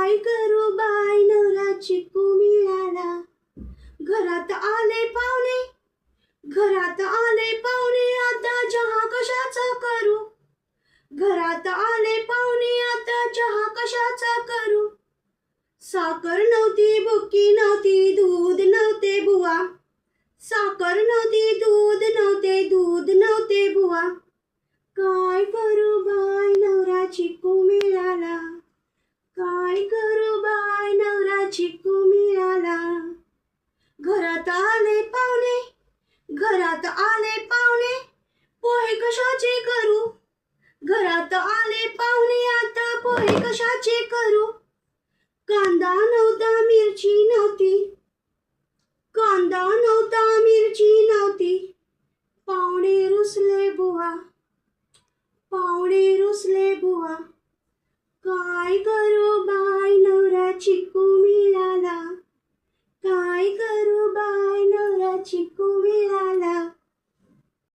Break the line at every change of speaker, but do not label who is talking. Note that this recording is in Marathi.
काय करू बाय नवरा चिकू मिळाला. घरात आले पाहुणे, घरात आले पाहुणे, आता चहा कशाचा करू. घरात आले पाहुणे, आता चहा कशाचा करू. साखर नव्हती, बुक्की नव्हती, दूध नव्हते बुवा. साखर नव्हती, दूध नव्हते, दूध नव्हते बुवा. काय करू बाय नवरा चिकू मिळाला. काय करू बाय नवरा चिकू मिळाला. घरात आले पाहुणे, घरात आले पाहुणे, पोहे कशाचे करू. घरात आले पाहुणे, आता पोहे कशाचे करू. कांदा नव्हता, मिरची नव्हती, कांदा नव्हता, मिरची नव्हती, पाहुणे रुसले